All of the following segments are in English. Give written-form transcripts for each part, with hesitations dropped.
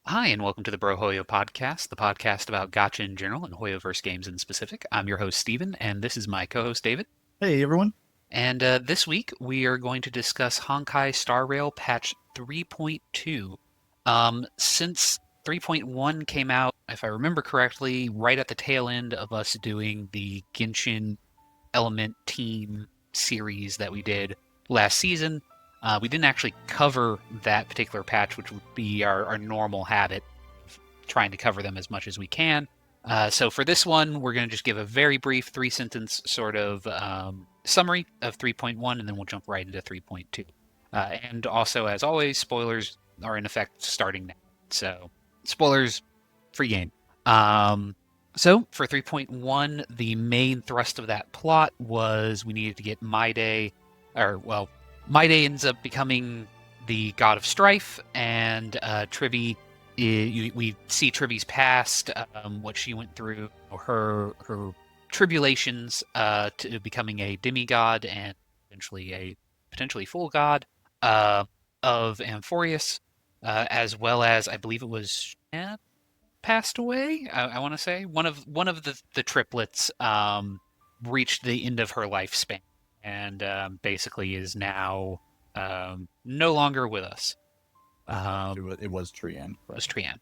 Hi, and welcome to the Brohoyo podcast, the podcast about gacha in general and Hoyoverse games in specific. I'm your host, Steven, and this is my co-host, David. Hey everyone. And this week, we are going to discuss Honkai Star Rail patch 3.2. Since 3.1 came out, if I remember correctly, right at the tail end of us doing the Genshin Element Team series that we did last season, we didn't actually cover that particular patch, which would be our normal habit, trying to cover them as much as we can. So for this one, we're going to just give a very brief three-sentence sort of summary of 3.1, and then we'll jump right into 3.2. And also, as always, spoilers are in effect starting now. So spoilers, free game. So for 3.1, the main thrust of that plot was we needed to get Maide, Maide ends up becoming the god of strife, and Tribby, we see Tribby's past, what she went through, her tribulations to becoming a demigod and eventually a potentially full god of Amphoreus, as well as I believe it was Shan passed away. I want to say one of the triplets reached the end of her lifespan and basically is now no longer with us. It was Trian, Was correct? Trian.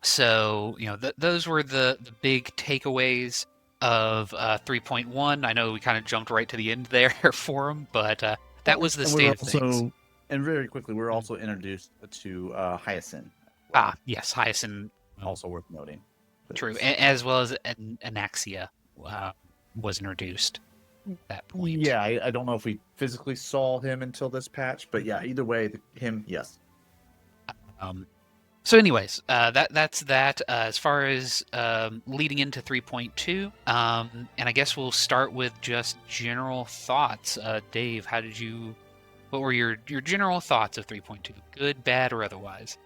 So those were the big takeaways of 3.1. I know we kind of jumped right to the end there for them, but that Well, was the and we state were of things. also, and very quickly, we were Mhm. also introduced to Hyacinth as well. Ah, yes, Hyacinth. Also worth noting. True, 'Cause, as well as Anaxia uh, was introduced at that point. yeah, I don't know if we physically saw him until this patch, but yeah, either way, him, yes. Um, so, anyways, that's that. As far as leading into 3.2, and I guess we'll start with just general thoughts. Dave, what were your general thoughts of 3.2? Good, bad, or otherwise?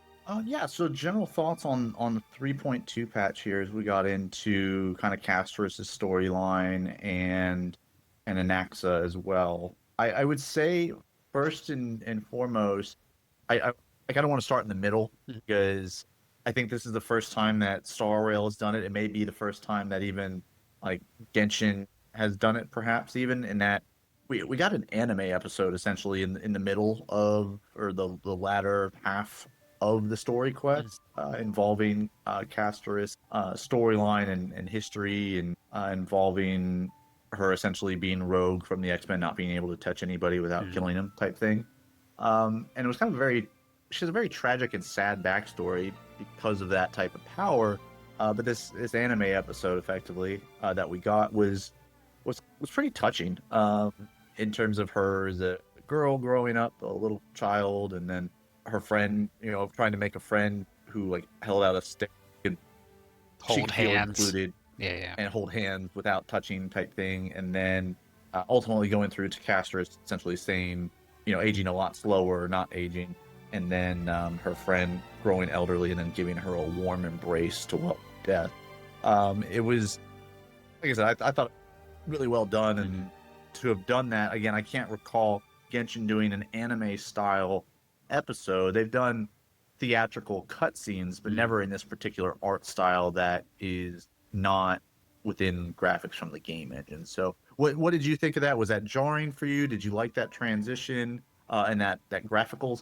Yeah, so general thoughts on the 3.2 patch here as we got into kind of Castorice's storyline and Anaxa as well. I would say first and foremost, I I kind of want to start in the middle Mhm. because I think this is the first time that Star Rail has done it. It may be the first time that even like Genshin has done it, perhaps even in that we got an anime episode essentially in the middle of or the latter half of the story Mhm. quest involving Castor's storyline and history and involving her essentially being rogue from the X-Men, not being able to touch anybody without Mhm. killing them type thing. And it was kind of very she has a very tragic and sad backstory because of that type of power. But this anime episode, effectively, that we got was pretty touching. In terms of her as a girl growing up, a little child, and then her friend, trying to make a friend who like held out a stick and she Hold could feel hands. included Yeah, yeah. and hold hands without touching type thing, and then ultimately going through to Castor essentially saying, aging a lot slower, not aging, and then her friend growing elderly and then giving her a warm embrace to welcome death. It was, like I said, I thought really well done, Mhm. and to have done that again, I can't recall Genshin doing an anime style episode. They've done theatrical cutscenes, but Mhm. never in this particular art style that is not within graphics from the game engine. So, what did you think of that? Was that jarring for you? Did you like that transition and that graphical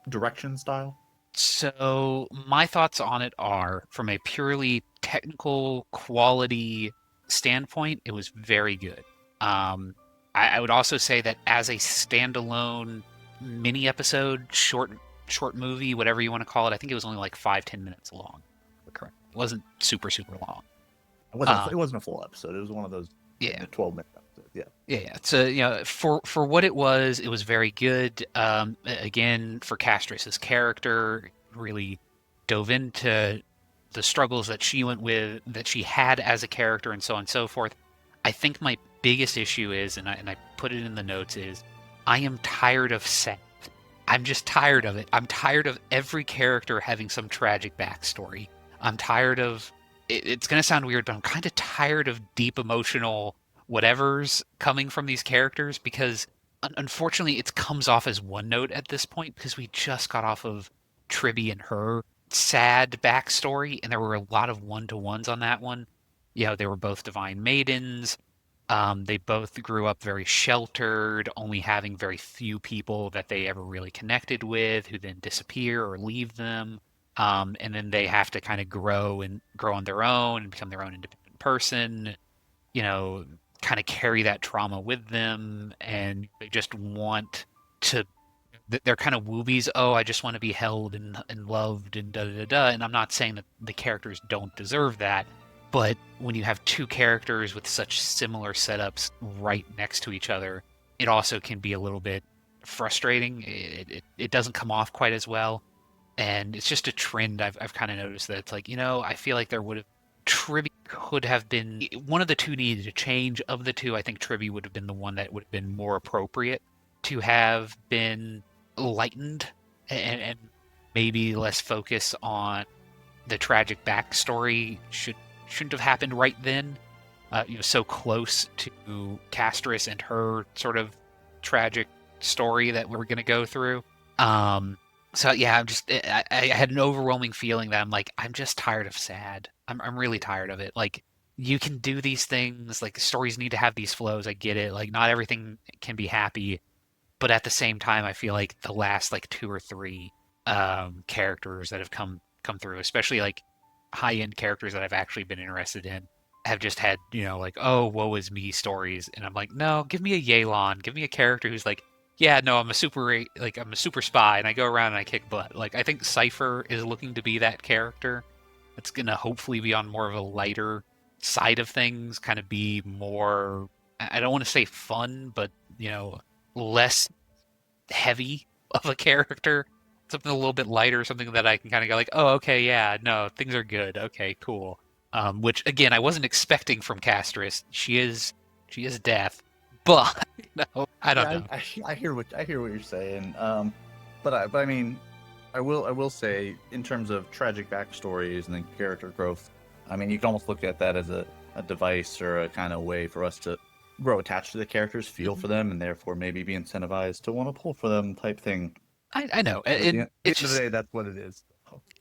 direction style? So my thoughts on it are, from a purely technical quality standpoint, it was very good. Um, I would also say that as a standalone mini episode, short movie, whatever you want to call it, I think it was only like 5-10 minutes long. Correct. It wasn't super long. It Um, wasn't a full episode. It was one of those yeah, 12-minute episodes. Yeah. yeah. So for what it was very good. Again, for Castrice's character, really dove into the struggles that she went with, that she had as a character, and so on and so forth. I think my biggest issue is, and I put it in the notes, is I am tired of Seth. I'm just tired of it. I'm tired of every character having some tragic backstory. I'm tired of it's going to sound weird, but I'm kind of tired of deep emotional whatever's coming from these characters because unfortunately it comes off as one note at this point because we just got off of Tribby and her. sad backstory, and there were a lot of one-to-ones on that one. They were both divine maidens. They both grew up very sheltered, only having very few people that they ever really connected with, who then disappear or leave them. And then they have to kind of grow on their own and become their own independent person, you know, kind of carry that trauma with them, and they just want to. They're kind of woobies. Oh, I just want to be held and loved and da da da da. And I'm not saying that the characters don't deserve that, but when you have two characters with such similar setups right next to each other, it also can be a little bit frustrating. It doesn't come off quite as well, and it's just a trend I've kind of noticed that it's like, I feel like there would have Tribby could have been one of the two needed to change. Of the two, I think Tribby would have been the one that would have been more appropriate to have been lightened, and maybe less focus on the tragic backstory shouldn't have happened right then. So close to Castorice and her sort of tragic story that we're going to go through. So yeah, I had an overwhelming feeling that I'm just tired of sad. I'm really tired of it. Like, you can do these things, like stories need to have these flows. I get it. Like, not everything can be happy, but at the same time, I feel like the last like two or three characters that have come through, especially like high end characters that I've actually been interested in, have just had, like, oh, woe is me stories. And I'm like, no, give me a Yelan, give me a character who's like, yeah, no, I'm a super spy and I go around and I kick butt. Like, I think Cypher is looking to be that character. It's gonna hopefully be on more of a lighter side of things, kind of be more, I don't want to say fun, but less heavy of a character, something a little bit lighter, something that I can kind of go like, oh, okay, yeah, no, things are good. Okay, cool. Which again, I wasn't expecting from Castorice. She is death, but I don't Yeah, know. I hear what you're saying. But I mean, I will say, in terms of tragic backstories and then character growth, I mean, you can almost look at that as a device or a kind of way for us to grow attached to the characters, feel Mhm. for them, and therefore maybe be incentivized to want to pull for them type thing. I know, But at and the it's end of the just day, that's what it is.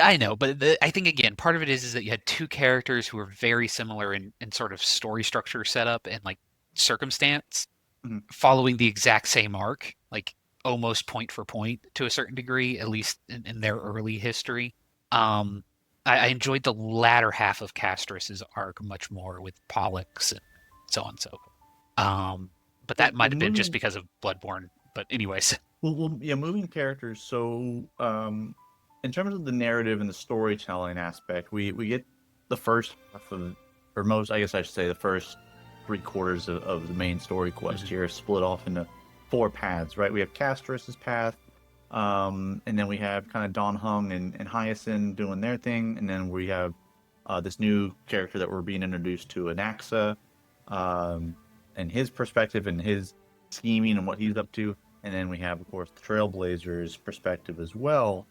I know, but I think again, part of it is that you had two characters who were very similar in sort of story structure, setup, and like circumstance, Mhm. following the exact same arc, like almost point for point to a certain degree, at least in their early history. Um, I enjoyed the latter half of Castorus's arc much more with Pollux and so on and so forth. But that Well, might have been just moving because of Bloodborne. But anyways, yeah, moving characters. So, in terms of the narrative and the storytelling aspect, we get the first half of, or most, I guess I should say, the first three-quarters of the main story quest Mhm. here, split off into four paths, right? We have Castorus's path, and then we have kind of Don Hung and Hyacinth doing their thing, and then we have this new character that we're being introduced to, Anaxa, um, and his perspective and his scheming and what he's up to. And then we have, of course, the Trailblazers' perspective as well.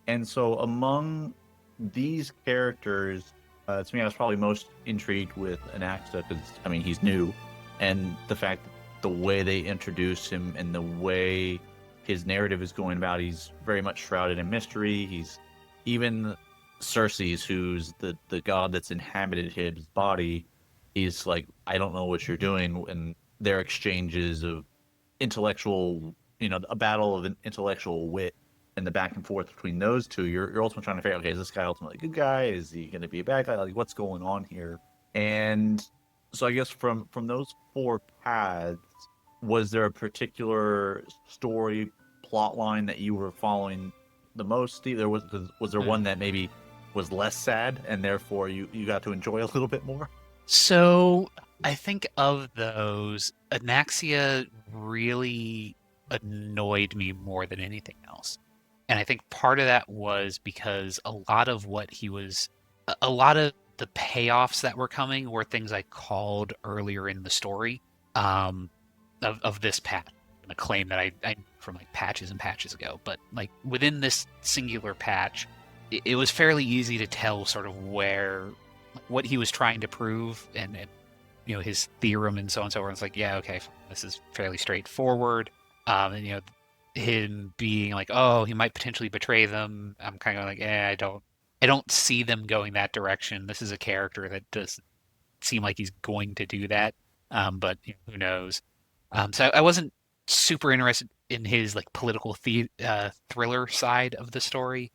And so, among these characters, to me, I was probably most intrigued with Anaxa because, I mean, he's new. And the fact that the way they introduce him and the way his narrative is going about, he's very much shrouded in mystery. He's even Circe's, who's the god that's inhabited his body, he's like, I don't know what you're doing. And their exchanges of intellectual, a battle of intellectual wit and the back and forth between those two, you're ultimately trying to figure out, okay, is this guy ultimately a good guy? Is he going to be a bad guy? Like, what's going on here? And so I guess from those four paths, was there a particular story plot line that you were following the most, Steve? Was there one that maybe was less sad and therefore you got to enjoy a little bit more? So I think of those, Anaxia really annoyed me more than anything else. And I think part of that was because a lot of what he was, a lot of the payoffs that were coming were things I called earlier in the story, um, of this patch, a claim that I from like patches and patches ago. But like within this singular patch, it was fairly easy to tell sort of where what he was trying to prove, and his theorem and so on and so forth. It's like, yeah, okay, this is fairly straightforward. And him being like, oh, he might potentially betray them. I'm kind of like, I don't. I don't see them going that direction. This is a character that does seem like he's going to do that, but who knows? So I wasn't super interested in his like political thriller side of the story.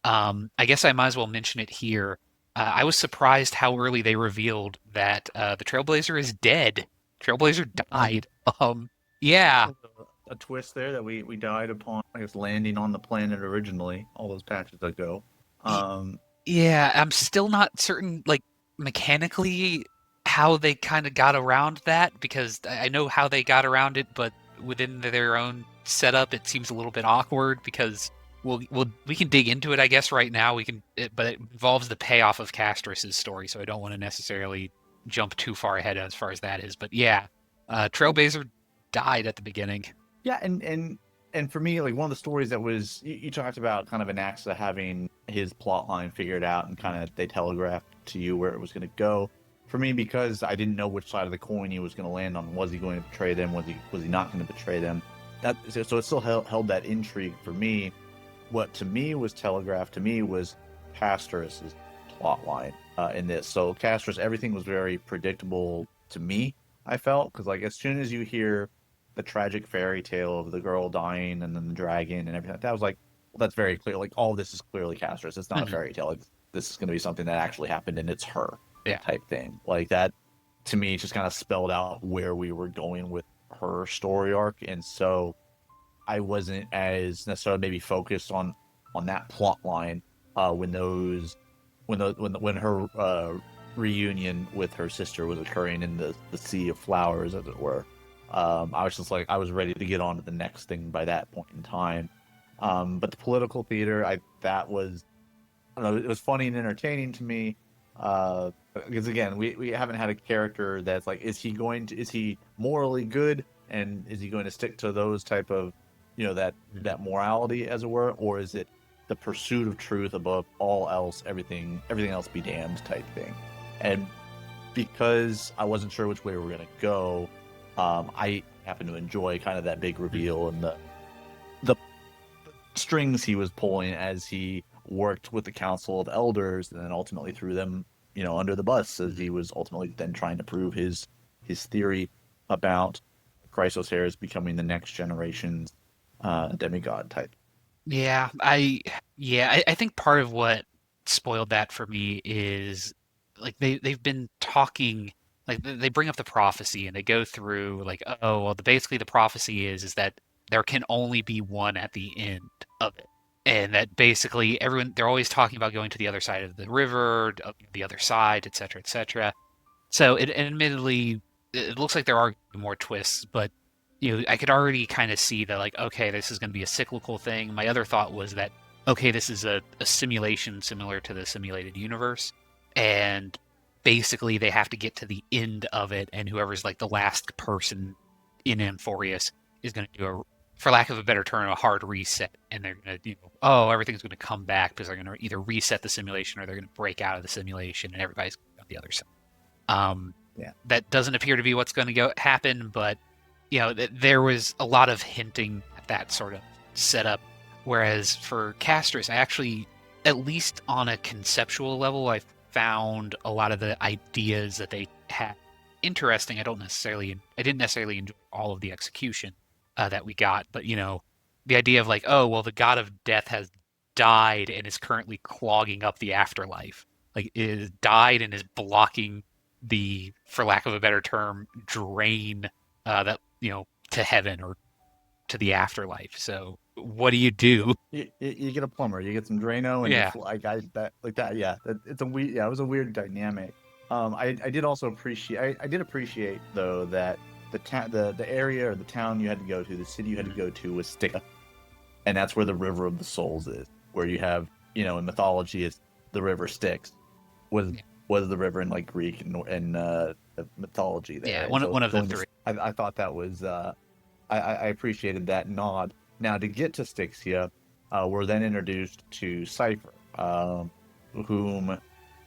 I guess I might as well mention it here. I was surprised how early they revealed that the Trailblazer is dead. Trailblazer Oh, died. Yeah, a twist there that we died upon, I guess, landing on the planet originally, all those patches ago. y- Um, yeah. I'm still not certain, like mechanically, how they kind of got around that because I know how they got around it, but within their own setup, it seems a little bit awkward because we can dig into it, I guess, right now. But it involves the payoff of Castorice's story, so I don't want to necessarily jump too far ahead as far as that is. But yeah, Trailblazer died at the beginning. yeah, and for me, like one of the stories that was you talked about kind of Anaxa having his plot line figured out and kind of they telegraphed to you where it was going to go. For me, because I didn't know which side of the coin he was going to land on, was he going to betray them? Was he not going to betray them? So it still held that intrigue for me. What to me was telegraphed to me was Castorus's plot line in this. So Castorus, everything was very predictable to me. I felt because like as soon as you hear the tragic fairy tale of the girl dying and then the dragon and everything like that, I was like, well, that's very clear. Like all this is clearly Castorus. It's not a Mhm. fairy tale. Like, this is going to be something that actually happened and it's her Yeah. type thing. Like that to me just kind of spelled out where we were going with her story arc, and so I wasn't as necessarily maybe focused on that plot line when those when her reunion with her sister was occurring in the sea of flowers, as it were. I was just like I was ready to get on to the next thing by that point in time. But the political theater, I that was I don't know, it was funny and entertaining to me. Because again, we haven't had a character that's like, is he morally good and is he going to stick to those type of, that morality as it were, or is it the pursuit of truth above all else, everything else be damned type thing? And because I wasn't sure which way we were gonna go, I happened to enjoy kind of that big reveal and the strings he was pulling as he worked with the Council of Elders and then ultimately threw them, under the bus as he was ultimately then trying to prove his theory about Chrysoceres becoming the next generation's demigod type. Yeah, I think part of what spoiled that for me is like they've been talking like they bring up the prophecy and they go through like, oh well, basically the prophecy is that there can only be one at the end of it, and that basically everyone they're always talking about going to the other side of the river, the other side, etc., etc. So and admittedly, it looks like there are more twists, but I could already kind of see that like, okay, this is going to be a cyclical thing. My other thought was that, okay, this is a simulation similar to the simulated universe, and basically they have to get to the end of it, and whoever's like the last person in Amphoreus is going to do for lack of a better term, a hard reset, and they're going to, oh, everything's going to come back because they're going to either reset the simulation or they're going to break out of the simulation, and everybody's on the other side. Um, Yeah. that doesn't appear to be what's going to happen, but there was a lot of hinting at that sort of setup. Whereas for Castorus, I actually, at least on a conceptual level, I found a lot of the ideas that they had interesting. I didn't necessarily enjoy all of the execution that we got, but the idea of like, oh well, the god of death has died and is currently clogging up the afterlife, like is died and is blocking the, for lack of a better term, drain that to heaven or to the afterlife. So what do you do? You get a plumber, you get some Drano, and Yeah. like I that like that. Yeah, it's a weird. Yeah, it was a weird dynamic. I did also appreciate. I did appreciate though that the area or the town you had to go to, the city you had to Mhm. go to was Stygia, and that's where the River of the Souls is. Where you have, in mythology, it's the river Styx. Was Yeah. was the river in like Greek and the mythology there, Yeah. and so One of the going three. to I thought that was I appreciated that nod. Now to get to Styxia, we're then introduced to Cypher, whom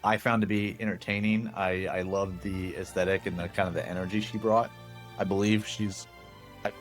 I found to be entertaining. I loved the aesthetic and the kind of the energy she brought. I believe I,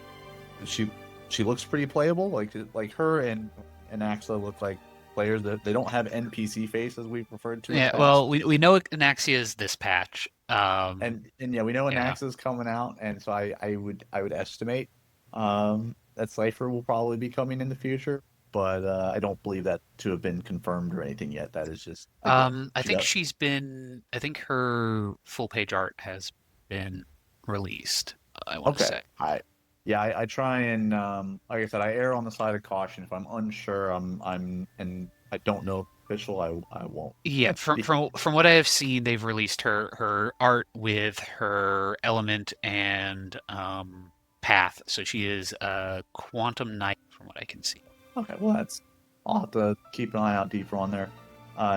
she she looks pretty playable. Like her and Axla look like players. That they don't have NPC face as we've referred to in the Yeah, past. well, we know Anaxia is this patch. And yeah, we know Yeah. Anax is coming out, and so I would estimate that Cypher will probably be coming in the future, but I don't believe that to have been confirmed or anything yet. That is just again, I she think does. I think her full page art has been released, I want to Okay, say. I try and like I said, I err on the side of caution. If I'm unsure, and I don't know official, I won't. Yeah, from what I have seen, they've released her art with her element and path. So she is a quantum knight, from what I can see. Okay, well that's I'll have to keep an eye out deeper on there,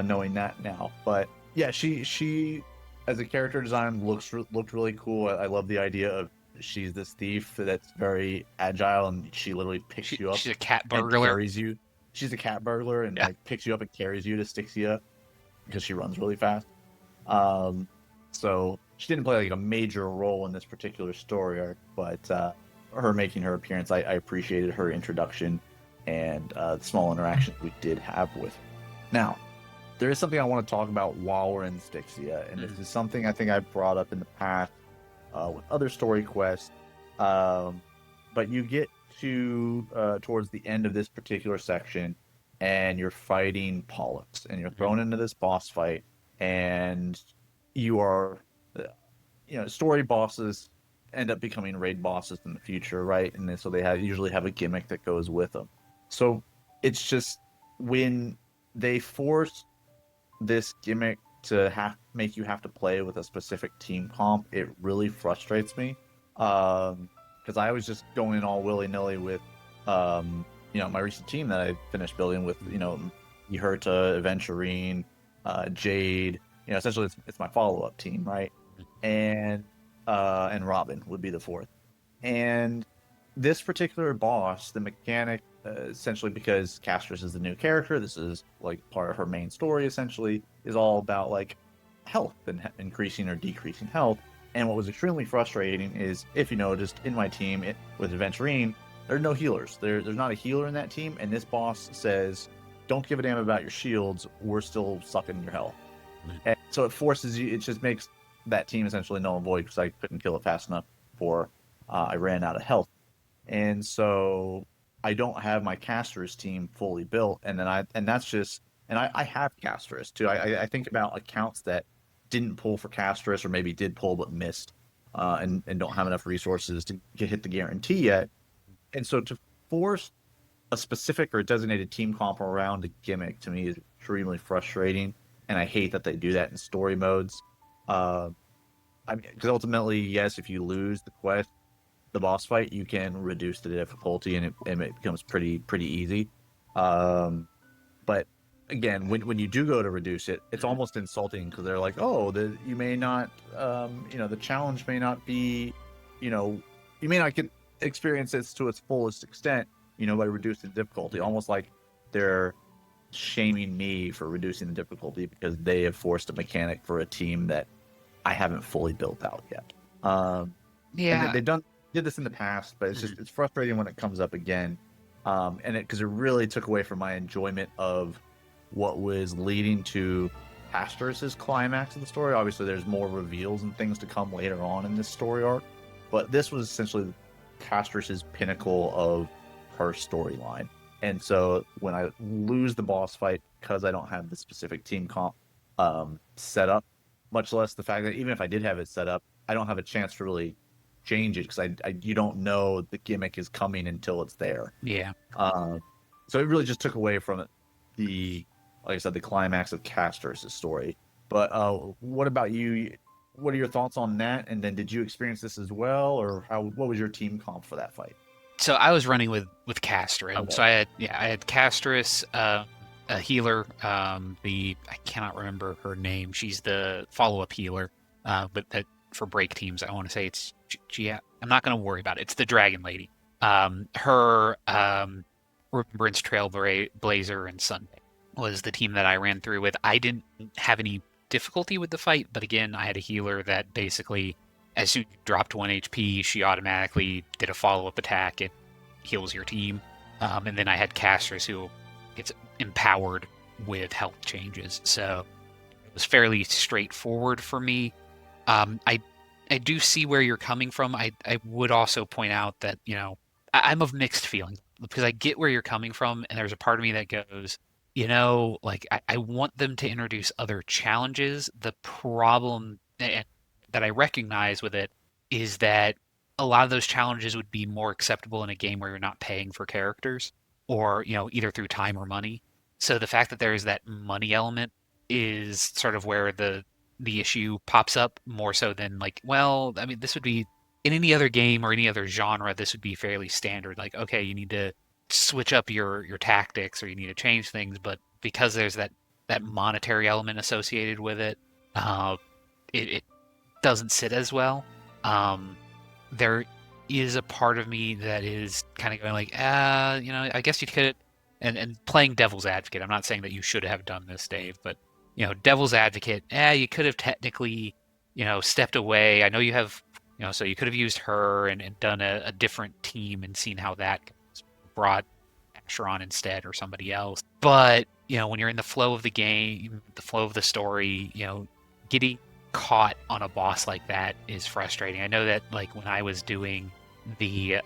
knowing that now. But yeah, she as a character design looked really cool. I love the idea of she's this thief that's very agile and she literally picks you up She's a cat and burglar. carries you. She's a cat burglar and Yeah. like picks you up and carries you to Styxia because she runs really fast. Um, so she didn't play like a major role in this particular story arc, but her making her appearance, I appreciated her introduction and the small interactions we did have with her. Now, there is something I want to talk about while we're in Styxia, and this Mm. is something I think I've brought up in the past with other story quests. Um, but you get to towards the end of this particular section, and you're fighting Pollux, and you're Mhm. thrown into this boss fight, and you are, story bosses end up becoming raid bosses in the future, right? And so they usually have a gimmick that goes with them. So it's just when they force this gimmick to have make you have to play with a specific team comp, it really frustrates me. Because I was just going in all willy nilly with, my recent team that I finished building with, Yherta, Aventurine, Jade. Essentially it's my follow up team, right? And Robin would be the fourth. And this particular boss, the mechanic, essentially because Castorice is the new character, this is like part of her main story. Essentially, is all about like health and increasing or decreasing health. And what was extremely frustrating is, if you noticed, in my team with Aventurine, there are no healers. There's not a healer in that team, and this boss says, "Don't give a damn about your shields. We're still sucking your health." And so it forces you. It just makes that team essentially null and void because I couldn't kill it fast enough before I ran out of health. And so I don't have my Castor's team fully built, and that's just I have Castor's too. I think about accounts that didn't pull for Castor's or maybe did pull but missed, and don't have enough resources to hit the guarantee yet. And so to force a specific or designated team comp around a gimmick to me is extremely frustrating, and I hate that they do that in story modes. Uh, I mean, because ultimately, yes, if you lose the quest, the boss fight, you can reduce the difficulty, and it becomes pretty easy. Um, but again, when you do go to reduce it, it's Mhm. almost insulting because they're like, oh, you may not, the challenge may not be, you know, you may not get experience this to its fullest extent, by reducing the difficulty. Almost like they're shaming me for reducing the difficulty because they have forced a mechanic for a team that I haven't fully built out yet. And Yeah. they've did this in the past, but Mhm. it's frustrating when it comes up again. And it really took away from my enjoyment of what was leading to Castor's climax of the story. Obviously, there's more reveals and things to come later on in this story arc, but this was essentially Castor's pinnacle of her storyline. And so when I lose the boss fight because I don't have the specific team comp set up, much less the fact that even if I did have it set up, I don't have a chance to really change it because you don't know the gimmick is coming until it's there. Yeah. Um, so it really just took away from it the, like I said, the climax of Castor's story. But what about you? What are your thoughts on that? And then did you experience this as well, or what was your team comp for that fight? So I was running with Castor, and Okay. so I had Castrus, a healer. The I cannot remember her name. She's the follow up healer, but that for break teams, I want to say it's I'm not going to worry about it. It's the Dragon Lady. Her Remembrance Trailblazer and Sunday was the team that I ran through with. I didn't have any difficulty with the fight, but again, I had a healer that basically, as soon as you dropped 1 HP, she automatically did a follow up attack and heals your team. And then I had casters who, it's empowered with health changes. So it was fairly straightforward for me. I do see where you're coming from. I would also point out that, I'm of mixed feelings because I get where you're coming from, and there's a part of me that goes, like I want them to introduce other challenges. The problem that I recognize with it is that a lot of those challenges would be more acceptable in a game where you're not paying for characters or, either through time or money. So the fact that there is that money element is sort of where the issue pops up more so than like, well, I mean, this would be in any other game or any other genre, this would be fairly standard. Like, okay, you need to switch up your tactics or you need to change things, but because there's that monetary element associated with it, uh, it doesn't sit as well. Um, there is a part of me that is kind of going like, I guess you could, and playing devil's advocate. I'm not saying that you should have done this, Dave, but devil's advocate, you could have technically, stepped away. I know you have, so you could have used her and done a different team and seen how that goes. Brought Asher on instead or somebody else. But, when you're in the flow of the game, the flow of the story, getting caught on a boss like that is frustrating. I know that like when I was doing the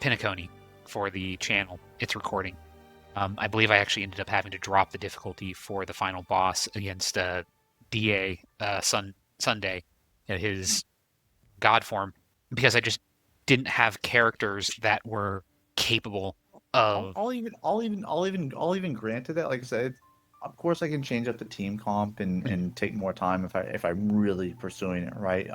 Pinacone for the channel, it's recording. I believe I actually ended up having to drop the difficulty for the final boss against Da Sunday in his god form because I just didn't have characters that were capable I'll, of. I'll even grant to that. Like I said, of course I can change up the team comp and take more time if I'm really pursuing it, right?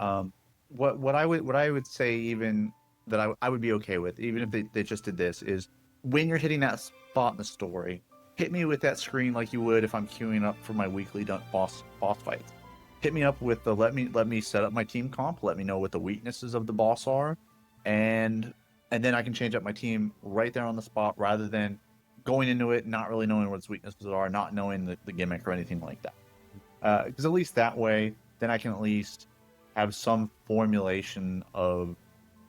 What I would say even that I would be okay with, even if they just did this, is when you're hitting that spot in the story, hit me with that screen like you would if I'm queuing up for my weekly boss fights. Hit me up with the let me set up my team comp, let me know what the weaknesses of the boss are, and and then I can change up my team right there on the spot rather than going into it not really knowing what its weaknesses are, not knowing the gimmick or anything like that. Because at least that way, then I can at least have some formulation of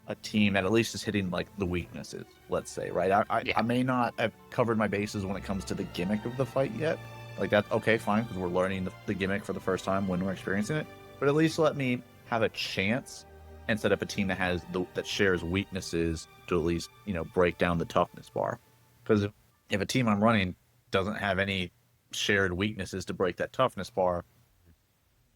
a team that at least is hitting like the weaknesses. Let's say, right? Yeah, I may not have covered my bases when it comes to the gimmick of the fight yet. Like that's okay, fine, because we're learning the gimmick for the first time when we're experiencing it. But at least let me have a chance and set up a team that that shares weaknesses to at least break down the toughness bar. Because if a team I'm running doesn't have any shared weaknesses to break that toughness bar,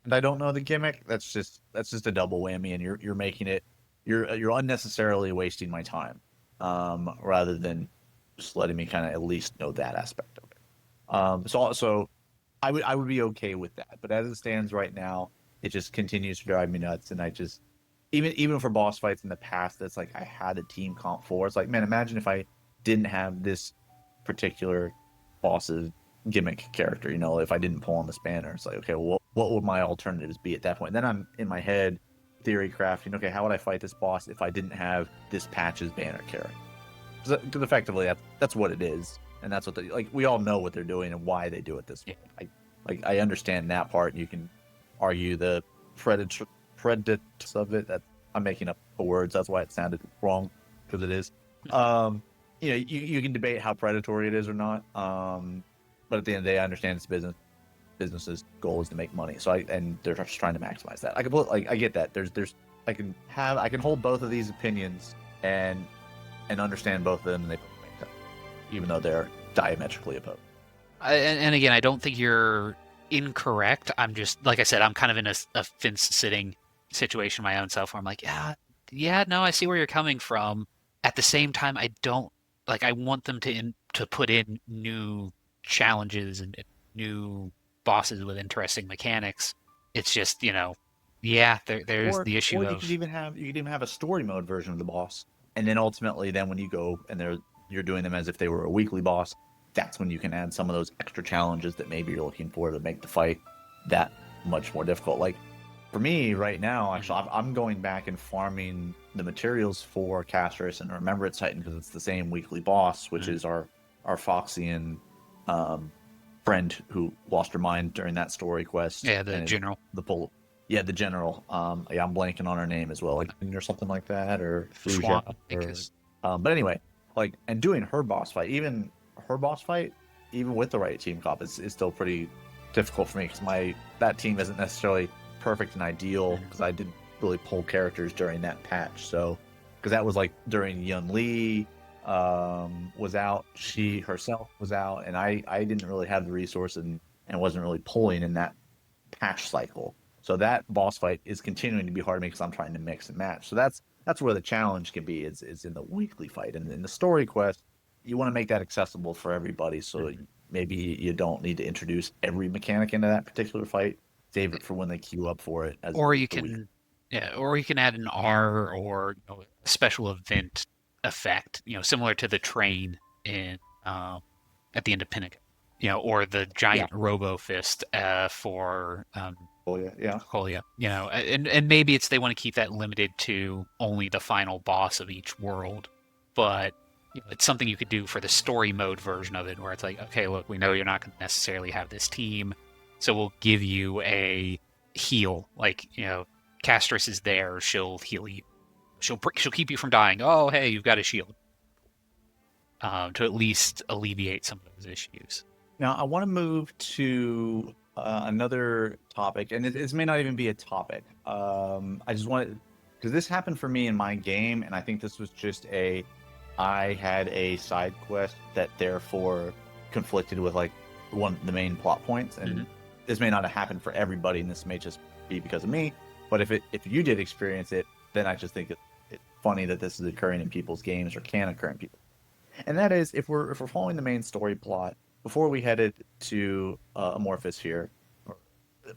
and I don't know the gimmick, that's just a double whammy, and you're making it you're unnecessarily wasting my time, rather than just letting me kind of at least know that aspect of it. So I would be okay with that, but as it stands right now, it just continues to drive me nuts, and I just even for boss fights in the past, that's like I had a team comp for. It's like, man, imagine if I didn't have this particular boss's gimmick character. If I didn't pull on the spanner, it's like, okay, well, what would my alternatives be at that point? Then I'm in my head theory crafting. Okay, how would I fight this boss if I didn't have this patch's banner character? Because effectively, that's what it is, and that's what like we all know what they're doing and why they do it this way. I understand that part. You can argue the predators of it. That I'm making up the words. That's why it sounded wrong, because it is. You can debate how predatory it is or not. But at the end of the day, I understand it's business. Business's goal is to make money. And they're just trying to maximize that. I get that. I can hold both of these opinions and understand both of them, and they both make sense, even though they're diametrically opposed. and again, I don't think you're incorrect. I'm just like I said, I'm kind of in a fence sitting situation my own self where I'm like, yeah, no, I see where you're coming from. At the same time, I don't like. I want them to put in new challenges and new bosses with interesting mechanics. It's just, yeah, there's Or the issue you could of even have a story mode version of the boss, and then ultimately, then when you go and you're doing them as if they were a weekly boss, that's when you can add some of those extra challenges that maybe you're looking for to make the fight that much more difficult. Like for me right now, actually, I'm going back and farming the materials for Castorice and Remembrance Titan because it's the same weekly boss, which is our Foxian friend who lost her mind during that story quest. yeah, the general. The general. Yeah, I'm blanking on her name as well, like or something like that, or Schwan, Fuja. But anyway, like, and doing her boss fight, even her boss fight, even with the right team comp, it's still pretty difficult for me because that team isn't necessarily perfect and ideal because I didn't really pull characters during that patch. So because that was like during Yun Li was out, she herself was out, and I didn't really have the resources and wasn't really pulling in that patch cycle. So that boss fight is continuing to be hard to me because I'm trying to mix and match. So that's where the challenge can be is in the weekly fight and in the story quest. You want to make that accessible for everybody, so maybe you don't need to introduce every mechanic into that particular fight. Save it for when they queue up for it as Or you the week. can, yeah, or you can add an R or a special event effect, similar to the train in at the end of Pinnacle, or the Yeah. giant Robo Fist for Oh yeah, yeah. Colia, and maybe it's they want to keep that limited to only the final boss of each world, but it's something you could do for the story mode version of it, where it's like, okay, look, we know you're not going to necessarily have this team, so we'll give you a heal, like Castorice is there, she'll heal you, she'll keep you from dying. Oh, hey, you've got a shield, to at least alleviate some of those issues. Now, I want to move to another topic, and this may not even be a topic. I just wanted, because this happened for me in my game, and I think this was just I had a side quest that therefore conflicted with like one of the main plot points, and Hmm. this may not have happened for everybody, and this may just be because of me. But if you did experience it, then I just think it's funny that this is occurring in people's games or can occur in people. And that is if we're following the main story plot before we headed to Amorphous here,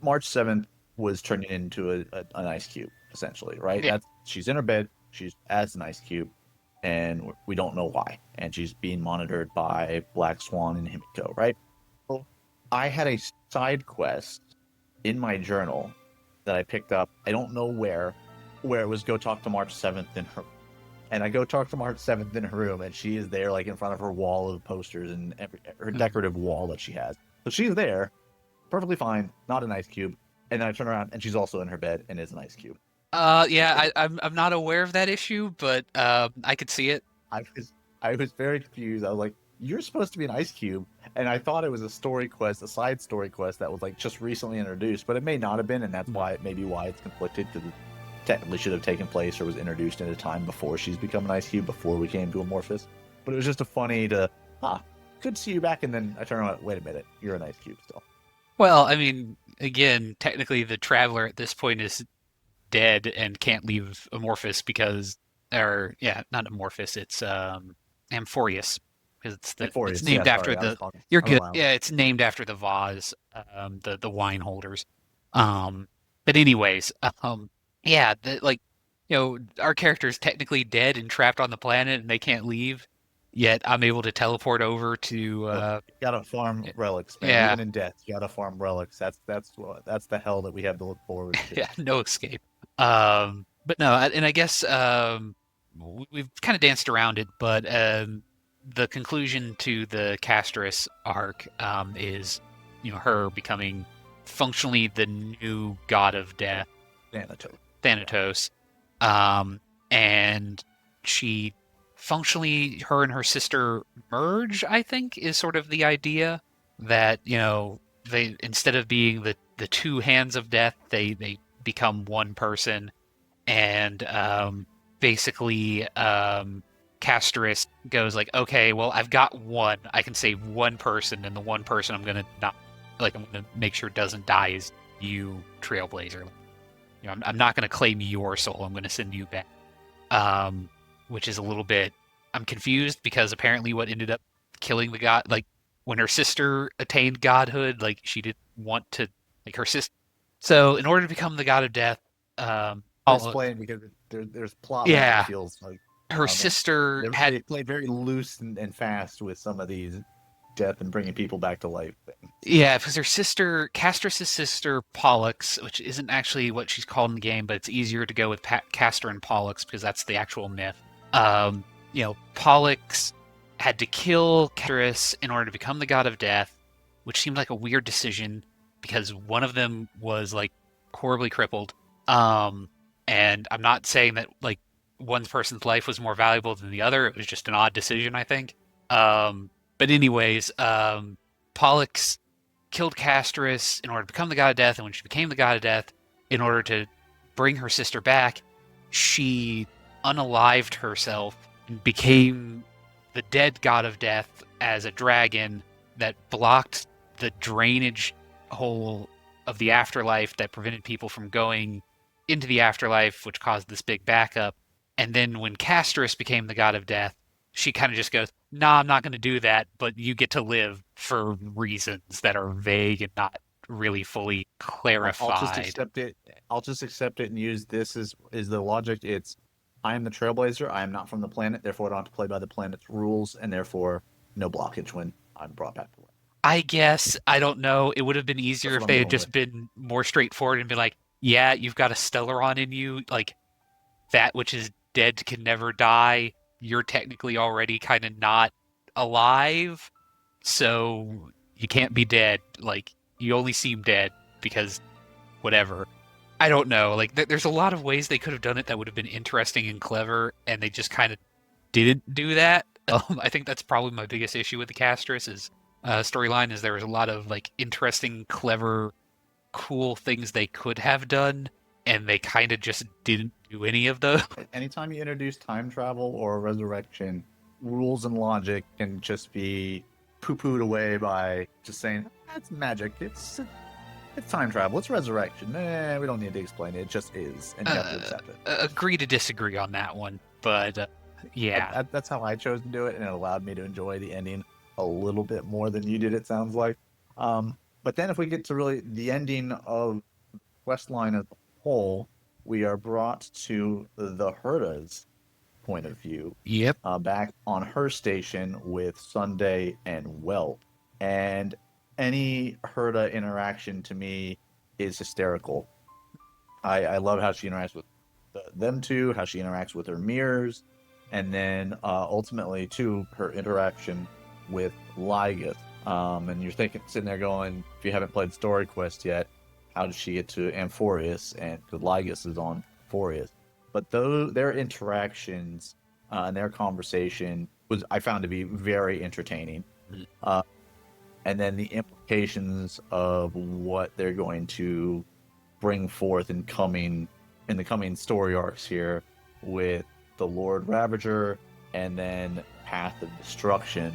March 7th was turning into an ice cube essentially, right? Yeah. That's she's in her bed, she's as an ice cube, and we don't know why, and she's being monitored by Black Swan and Himiko, right? Well, I had a side quest in my journal that I picked up. I don't know where it was go talk to March 7th in her, and I go talk to March 7th in her room, and she is there, like in front of her wall of posters and her decorative wall that she has. So she's there, perfectly fine, not an ice cube. And then I turn around, and she's also in her bed and is an ice cube. Yeah, I'm not aware of that issue, but I could see it. I was I was very confused. I was like, "You're supposed to be an ice cube," and I thought it was a story quest, a side story quest that was like just recently introduced, but it may not have been, and that's why maybe why it's conflicted because it technically should have taken place or was introduced at a time before she's become an ice cube before we came to Amorphous. But it was just a funny to good to see you back, and then I turn around, wait a minute, you're an ice cube still. Well, I mean, again, technically the Traveler at this point is dead and can't leave Amorphous because, or yeah, not Amorphous, it's Amphoreus because it's Amphoreus, yeah, named after sorry, I was the. talking You're out good. loud. Yeah, it's named after the vase, the wine holders. Um, but anyways, yeah, like our character is technically dead and trapped on the planet and they can't leave. Yet I'm able to teleport over to Look, you gotta farm relics, man. yeah, Even in death, you gotta farm relics. That's the hell that we have to look forward to. yeah, no escape. But no, and I guess we've kind of danced around it, but the conclusion to the Castorice arc is, her becoming functionally the new god of death, Thanatos. Thanatos, um, and she functionally, her and her sister merge. I think is sort of the idea that they instead of being the two hands of death, they become one person, and basically Castorice goes like, okay, well, I've got one. I can save one person, and the one person I'm gonna not like. I'm gonna make sure doesn't die is you, Trailblazer. I'm not gonna claim your soul. I'm gonna send you back. Which is a little bit. I'm confused because apparently what ended up killing the god, like when her sister attained godhood, like she didn't want to, like her sister. So in order to become the god of death, Explain because there's plot yeah, feels like her they, sister had, they played very loose and fast with some of these death and bringing people back to life things. yeah, because her sister, Castor's sister Pollux, which isn't actually what she's called in the game, but it's easier to go with Castor and Pollux because that's the actual myth. Um, Pollux had to kill Castorus in order to become the god of death, which seemed like a weird decision because one of them was like horribly crippled. Um, and I'm not saying that like one person's life was more valuable than the other. It was just an odd decision, I think. But anyways, Pollux killed Castorice in order to become the god of death, and when she became the god of death, in order to bring her sister back, she unalived herself and became the dead god of death as a dragon that blocked the drainage hole of the afterlife that prevented people from going into the afterlife, which caused this big backup. And then when Castorus became the god of death, she kind of just goes, "Nah, I'm not going to do that, but you get to live for reasons that are vague and not really fully I'll just clarified." accept it. I'll just accept it and use this as is the logic. It's I am the Trailblazer. I am not from the planet, therefore I don't have to play by the planet's rules, and therefore no blockage when I'm brought back to life. I guess, I don't know. It would have been easier That's if what I'm they had going with. just been more straightforward and been like, yeah, you've got a Stellaron in you, like that which is dead can never die. You're technically already kind of not alive, so you can't be dead. Like, you only seem dead because whatever. I don't know. Like, there's a lot of ways they could have done it that would have been interesting and clever, and they just kind of didn't do that. I think that's probably my biggest issue with the Castris is storyline is there was a lot of like interesting, clever, cool things they could have done, and they kind of just didn't do any of those. Anytime you introduce time travel or resurrection, rules and logic can just be poo-pooed away by just saying that's magic. It's time travel. It's resurrection. We don't need to explain it. It just is, and you have to Uh, accept it. agree to disagree on that one, but yeah, That's how I chose to do it, and it allowed me to enjoy the ending a little bit more than you did. It sounds like. But then, if we get to really the ending of quest line as a whole, we are brought to the Herta's point of view, yep, back on her station with Sunday and Welt. And any Herta interaction to me is hysterical. I love how she interacts with them two, how she interacts with her mirrors, and then ultimately, too, her interaction with Ligas. And you're thinking, sitting there going, if you haven't played Story Quest yet, how did she get to Amphoreus? And because Ligas is on Amphoreus. But their interactions and their conversation was I found to be very entertaining. Uh, and then the implications of what they're going to bring forth in the coming story arcs here with the Lord Ravager and then Path of Destruction,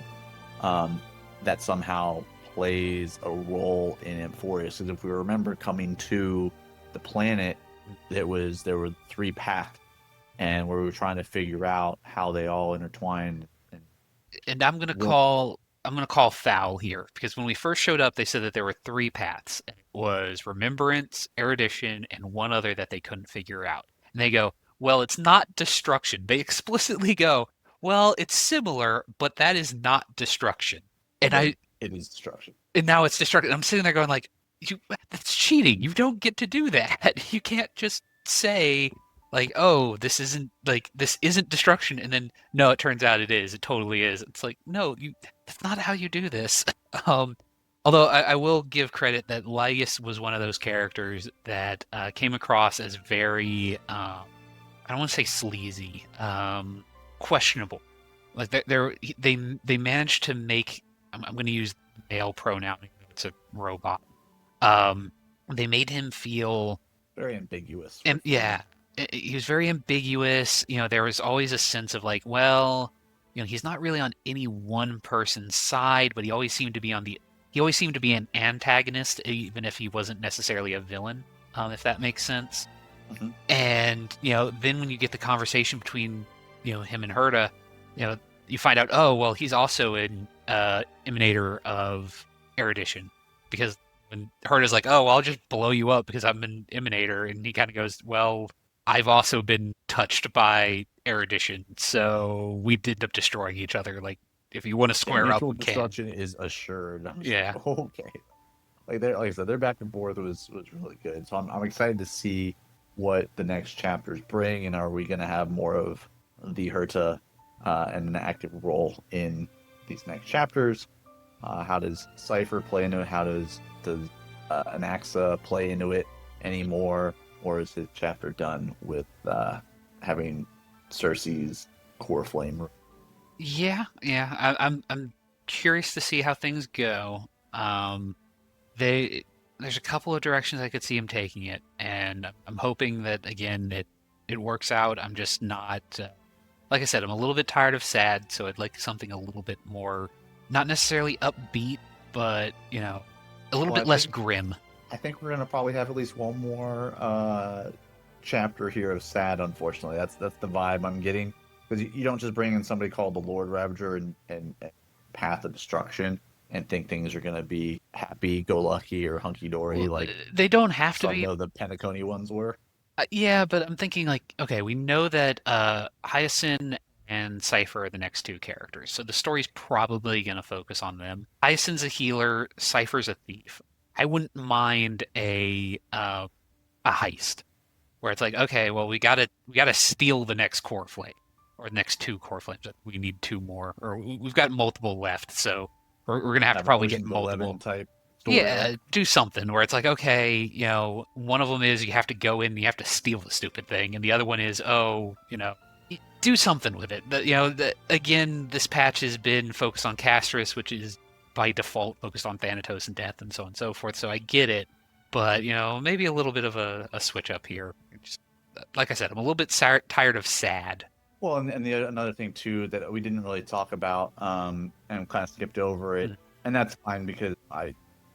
that somehow plays a role in Amphoreus. Because if we remember coming to the planet, there were three paths, and we were trying to figure out how they all intertwined and and work. I'm gonna call foul here because when we first showed up, they said that there were three paths. It was remembrance, erudition, and one other that they couldn't figure out. And they go, well, it's not destruction. They explicitly go, well, it's similar, but that is not destruction. But And then I it is destruction. and now it's destruction. I'm sitting there going like, you that's cheating. You don't get to do that. You can't just say like, oh, this isn't destruction, and then no, it turns out it is. It totally is. It's like, no, you that's not how you do this. Um, although I will give credit that Lygus was one of those characters that came across as very I don't want to say sleazy, questionable. Like they managed to make I'm going to use male pronoun. It's a robot. Um, they made him feel, Very ambiguous and with yeah, he was very ambiguous. You know, there was always a sense of like, well, you know, he's not really on any one person's side, but he always seemed to be an antagonist, even if he wasn't necessarily a villain, if that makes sense. Mhm. And you know, then when you get the conversation between him and Herta, you know, you find out, oh well, he's also an emanator of erudition, because when Herta's like, oh well, I'll just blow you up because I'm an emanator, and he kind of goes, well, I've also been touched by erudition, so we end up destroying each other. Like, if you want to Yeah, square up, mutual we can. destruction is assured. I'm just Yeah. like, okay. Like I said, their back and forth was really good. So I'm excited to see what the next chapters bring, and are we going to have more of the Herta and an active role in these next chapters? How does Cipher play into it? How does Anaxa play into it anymore? Or is his chapter done with having Cersei's core flame? Yeah, yeah. I'm curious to see how things go. They there's a couple of directions I could see him taking it, and I'm hoping that again it works out. I'm just not like I said, I'm a little bit tired of sad, so I'd like something a little bit more, not necessarily upbeat, but a little Well, bit less grim. I think we're gonna probably have at least one more chapter here of sad. Unfortunately, that's the vibe I'm getting because you don't just bring in somebody called the Lord Ravager and Path of Destruction and think things are gonna be happy go lucky or hunky dory Well, like they don't have to some be. of the Penacony ones were. Yeah, but I'm thinking like, okay, we know that Hyacinth and Cypher are the next two characters, so the story's probably going to focus on them. Hyacinth's a healer, Cypher's a thief. I wouldn't mind a heist where it's like, okay, well, we gotta steal the next core flame or the next two core flames. We need two more, or we've got multiple left, so we're gonna have Kind to of an probably get Ocean's multiple. 11 type story arc. Yeah, do something where it's like, okay, one of them is you have to go in and you have to steal the stupid thing, and the other one is, oh, do something with it. Again, this patch has been focused on Castorice, which is by default focused on Thanatos and death and so on and so forth, so I get it. But, maybe a little bit of a switch up here. Just, like I said, I'm a little bit tired of sad. Well, and another thing too that we didn't really talk about, and kind of skipped over it, Mm, and that's fine because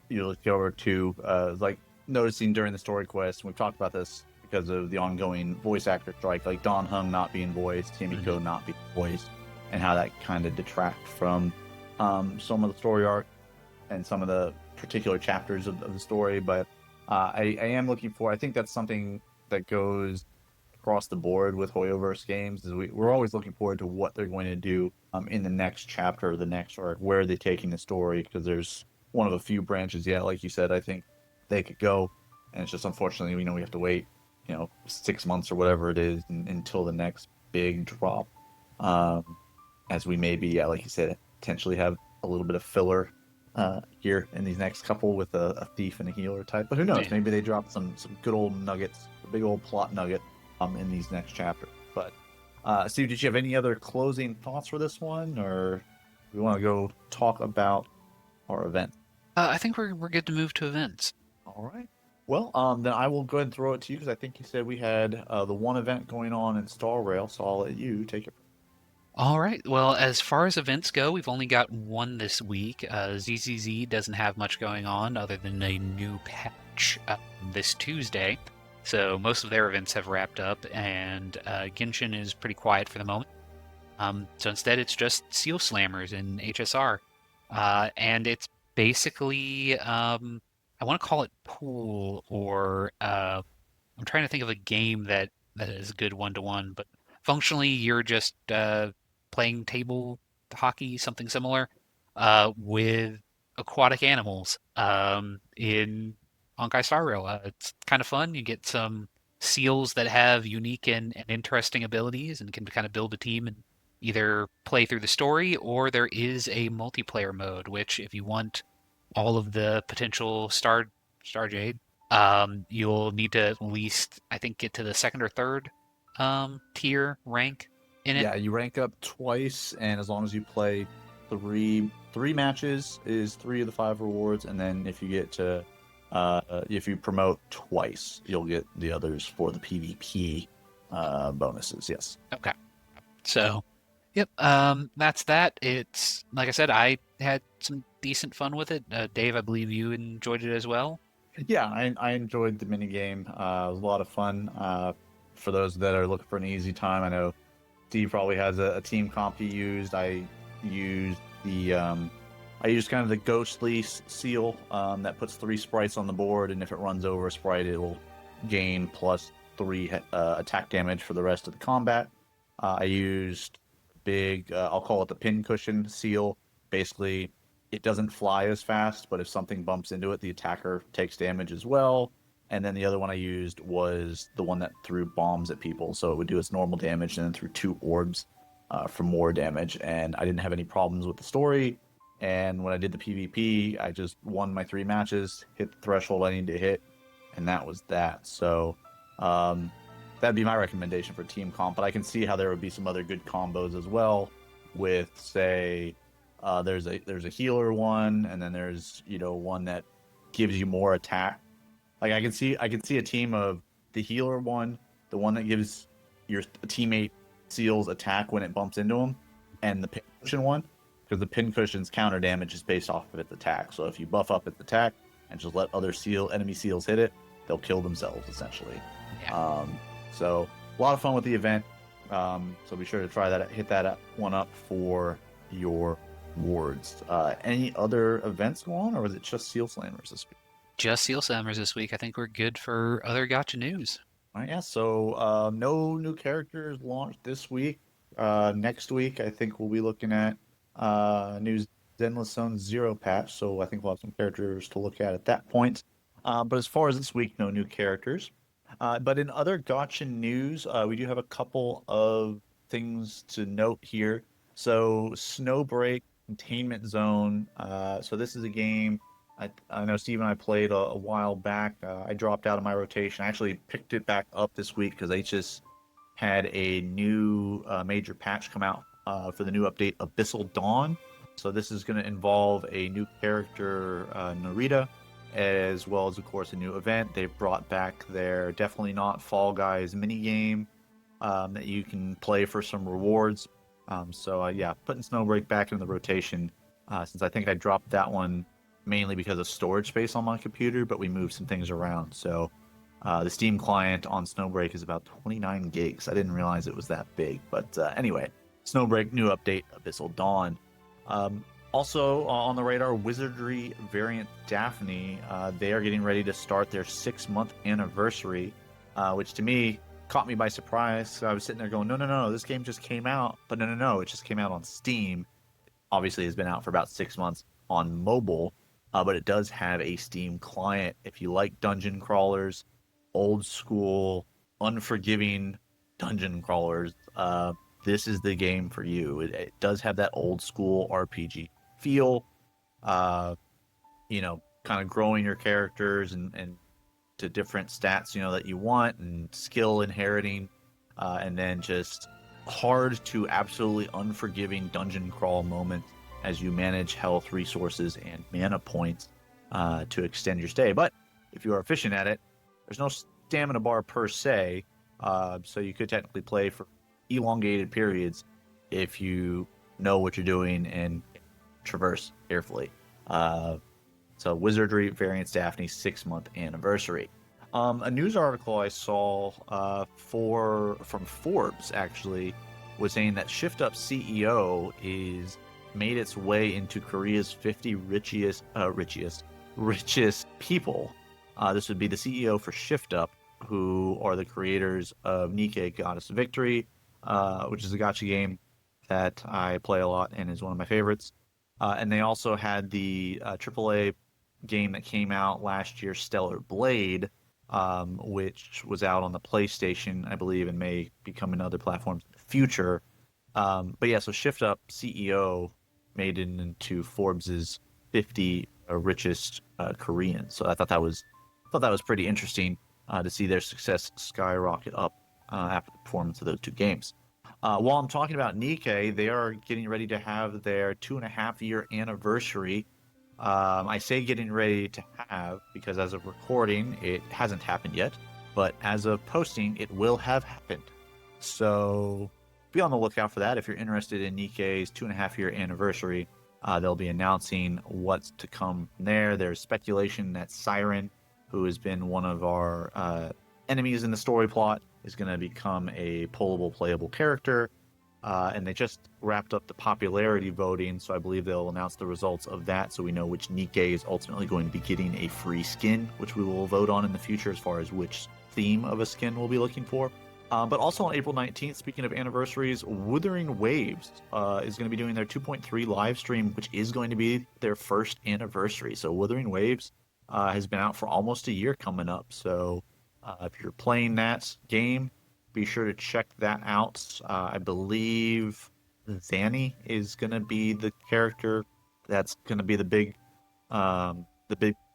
you look over to like noticing during the story quest, and we've talked about this because of the ongoing voice actor strike, like Don Hung not being voiced, mhm. Timiko not being voiced, and how that kind of detract from some of the story arc and some of the particular chapters of the story. But I am looking for. I think that's something that goes across the board with Hoyoverse games. Is we're always looking forward to what they're going to do in the next chapter, or the next arc. Where are they taking the story? Because there's one of a few branches. Yeah, like you said, I think they could go, and it's just unfortunately we have to wait 6 months or whatever it is until the next big drop. Um, as we maybe, yeah, like you said, potentially have a little bit of filler here in these next couple with a thief and a healer type. But who knows? Yeah. Maybe they drop some good old nuggets, a big old plot nugget in these next chapters. But Steve, did you have any other closing thoughts for this one, or we want to go talk about our event? I think we're good to move to events. All right. Well, then I will go ahead and throw it to you because I think you said we had the one event going on in Star Rail, so I'll let you take it. All right. Well, as far as events go, we've only got one this week. ZZZ doesn't have much going on other than a new patch this Tuesday. So most of their events have wrapped up, and Genshin is pretty quiet for the moment. So instead, it's just Seal Slammers in HSR. And it's basically, I want to call it pool, or I'm trying to think of a game that is a good one-to-one, but functionally you're just playing table hockey, something similar, with aquatic animals in Honkai Star Rail. It's kind of fun. You get some seals that have unique and interesting abilities and can kind of build a team and either play through the story, or there is a multiplayer mode, which if you want all of the potential Starjade, you'll need to at least, I think, get to the second or third tier rank in it. Yeah, you rank up twice, and as long as you play three matches is three of the five rewards, and then if you get to if you promote twice, you'll get the others for the PvP bonuses. Yes. Okay. So, yep, that's that. It's like I said, I had some decent fun with it. Dave, I believe you enjoyed it as well. Yeah, I enjoyed the mini game. It was a lot of fun. For those that are looking for an easy time, I know Steve probably has a team comp he used. Used the I used kind of the ghostly seal that puts three sprites on the board, and if it runs over a sprite, it will gain plus three attack damage for the rest of the combat. I used big, I'll call it the pin cushion seal. Basically, it doesn't fly as fast, but if something bumps into it, the attacker takes damage as well. And then the other one I used was the one that threw bombs at people, so it would do its normal damage and then threw two orbs for more damage. And I didn't have any problems with the story. And when I did the PvP, I just won my three matches, hit the threshold I needed to hit, and that was that. So that'd be my recommendation for team comp. But I can see how there would be some other good combos as well with, say, There's a healer one, and then there's one that gives you more attack. Like I can see a team of the healer one, the one that gives your teammate seals attack when it bumps into them, and the pincushion one, because the pincushion's counter damage is based off of its attack. So if you buff up its attack and just let other enemy seals hit it, they'll kill themselves essentially. Yeah. So a lot of fun with the event. So be sure to try that, hit that one up for your wards. Any other events go on, or was it just Seal Slammers this week? Just Seal Slammers this week. I think we're good for other gotcha news. All right, yeah. So no new characters launched this week. Next week, I think we'll be looking at new Zenless Zone Zero patch. So I think we'll have some characters to look at that point. But as far as this week, no new characters. But in other gotcha news, we do have a couple of things to note here. So Snowbreak Containment Zone. So this is a game I know Steve and I played a while back. I dropped out of my rotation. I actually picked it back up this week because they just had a new major patch come out for the new update, Abyssal Dawn. So this is going to involve a new character, Narita, as well as, of course, a new event. They've brought back their Definitely Not Fall Guys minigame that you can play for some rewards. So yeah, putting Snowbreak back into the rotation since I think I dropped that one mainly because of storage space on my computer, but we moved some things around. So the Steam client on Snowbreak is about 29 gigs. I didn't realize it was that big. But anyway, Snowbreak, new update, Abyssal Dawn. Also on the radar, Wizardry variant Daphne. They are getting ready to start their 6-month anniversary, which to me caught me by surprise. So I was sitting there going, no, this game just came out. But no, it just came out on Steam. Obviously, it's been out for about 6 months on mobile. But it does have a Steam client. If you like dungeon crawlers, old school, unforgiving dungeon crawlers, this is the game for you. It does have that old school RPG feel, kind of growing your characters and to different stats, that you want, and skill inheriting, and then just hard to absolutely unforgiving dungeon crawl moments as you manage health, resources, and mana points to extend your stay. But if you are efficient at it, there's no stamina bar per se, so you could technically play for elongated periods if you know what you're doing and traverse carefully. So Wizardry Variants Daphne 6-month anniversary. A news article I saw from Forbes actually was saying that ShiftUp CEO is made its way into Korea's 50 richest people. This would be the CEO for ShiftUp, who are the creators of Nikkei Goddess of Victory, which is a gacha game that I play a lot and is one of my favorites. And they also had the AAA game that came out last year, Stellar Blade, which was out on the PlayStation, I believe, and may be coming to other platforms in the future. But yeah, so ShiftUp CEO made it into Forbes's 50 richest Koreans. So I thought that was pretty interesting to see their success skyrocket up after the performance of those two games. While I'm talking about Nikkei, they are getting ready to have their 2.5-year anniversary. I say getting ready to have because as of recording, it hasn't happened yet. But as of posting, it will have happened. So be on the lookout for that. If you're interested in Nikkei's 2.5-year anniversary, they'll be announcing what's to come from there. There's speculation that Siren, who has been one of our enemies in the story plot, is going to become a pullable, playable character. And they just wrapped up the popularity voting, so I believe they'll announce the results of that so we know which Nikkei is ultimately going to be getting a free skin, which we will vote on in the future as far as which theme of a skin we'll be looking for. But also on April 19th, speaking of anniversaries, Wuthering Waves is going to be doing their 2.3 live stream, which is going to be their first anniversary. So Wuthering Waves has been out for almost a year coming up. So if you're playing that game, be sure to check that out. I believe Zanny is going to be the character that's going to be the big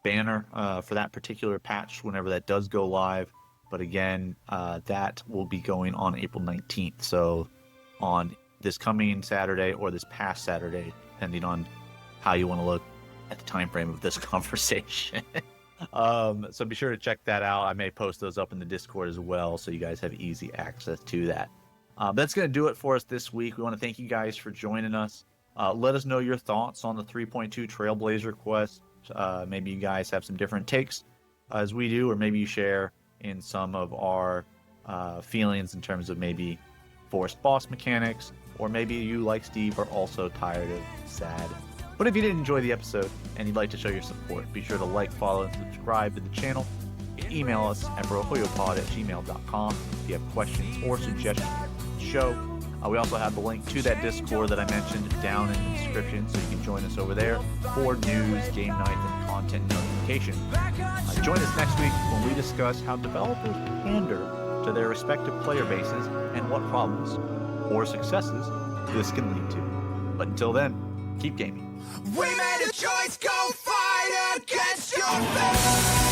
banner for that particular patch whenever that does go live. But again, that will be going on April 19th. So on this coming Saturday or this past Saturday, depending on how you want to look at the time frame of this conversation. So be sure to check that out. I may post those up in the Discord as well, so you guys have easy access to that. That's going to do it for us this week. We want to thank you guys for joining us. Let us know your thoughts on the 3.2 Trailblazer quest. Maybe you guys have some different takes as we do, or maybe you share in some of our feelings in terms of maybe forced boss mechanics, or maybe you, like Steve, are also tired of sad. But if you did enjoy the episode and you'd like to show your support, be sure to like, follow, and subscribe to the channel. You can email us at brohoyopod@gmail.com if you have questions or suggestions for the show. We also have the link to that Discord that I mentioned down in the description, so you can join us over there for news, game nights, and content notifications. Join us next week when we discuss how developers pander to their respective player bases and what problems or successes this can lead to. But until then, keep gaming. We made a choice, go fight against your fate.